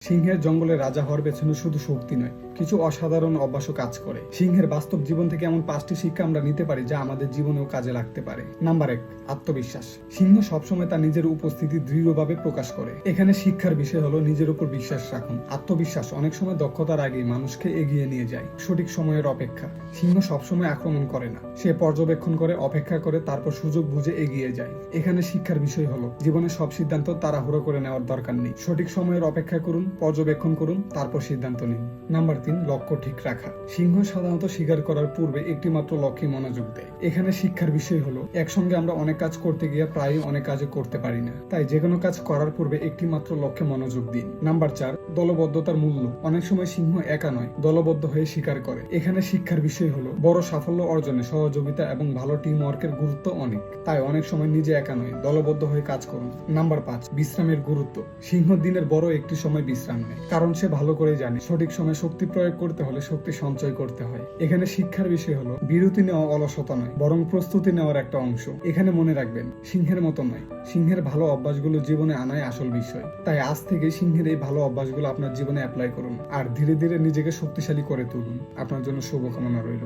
সিংহের জঙ্গলে রাজা হওয়ার পেছনে শুধু শক্তি নয়, কিছু অসাধারণ অভ্যাসও কাজ করে। সিংহের বাস্তব জীবন থেকে এমন 5টি শিক্ষা আমরা নিতে পারি যা আমাদের জীবনেও কাজে লাগতে পারে। নাম্বার 1, আত্মবিশ্বাস। সিংহ সবসময় তার নিজের উপস্থিতি দৃঢ়ভাবে প্রকাশ করে। এখানে শিক্ষার বিষয় হলো নিজের উপর বিশ্বাস রাখুন। আত্মবিশ্বাস অনেক সময় দক্ষতার আগেই মানুষকে এগিয়ে নিয়ে যায়। সঠিক সময়ের অপেক্ষা। সিংহ সবসময় আক্রমণ করে না, সে পর্যবেক্ষণ করে, অপেক্ষা করে, তারপর সুযোগ বুঝে এগিয়ে যায়। এখানে শিক্ষার বিষয় হলো জীবনের সব সিদ্ধান্ত তাড়াহুড়ো করে নেওয়ার দরকার নেই। সঠিক সময়ের অপেক্ষা করুন, পর্যবেক্ষণ করুন, তারপর সিদ্ধান্ত নিন। নাম্বার 3, লক্ষ্য ঠিক রাখা। সিংহ সাধারণত শিকার করার পূর্বে একটি মাত্র লক্ষ্যে মনোযোগ দেয়। এখানে শিক্ষার বিষয় হলো একসঙ্গে আমরা অনেক কাজ করতে গিয়ে প্রায় অনেক কাজ করতে পারি না, তাই যে কোনো কাজ করার পূর্বে একটি মাত্র লক্ষ্যে মনোযোগ দিন। নাম্বার 4, দলবদ্ধতার মূল্য। অনেক সময় সিংহ একা নয়, দলবদ্ধ হয়ে শিকার করে। এখানে শিক্ষার বিষয় হলো বড় সাফল্য অর্জনে সহযোগিতা এবং ভালো টিম ওয়ার্কের গুরুত্ব অনেক, তাই অনেক সময় নিজে একা নয়, দলবদ্ধ হয়ে কাজ করুন। নাম্বার 5, বিশ্রামের গুরুত্ব। সিংহ দিনের বড় একটি সময় বিশ্রাম নেয়, কারণ সে ভালো করে জানে সঠিক সময় শক্তি প্রয়োগ করতে হলে শক্তি সঞ্চয় করতে হয়। এখানে শিক্ষার বিষয় হলো বিরতি নেওয়া অলসতা নয়, বরং প্রস্তুতি নেওয়ার একটা অংশ। এখানে মনে রাখবেন, সিংহের মতো নয়, সিংহের ভালো অভ্যাসগুলো জীবনে আনাই আসল বিষয়। তাই আজ থেকে সিংহের এই ভালো অভ্যাসগুলো আপনার জীবনে অ্যাপ্লাই করুন আর ধীরে ধীরে নিজেকে শক্তিশালী করে তুলুন। আপনার জন্য শুভকামনা রইল।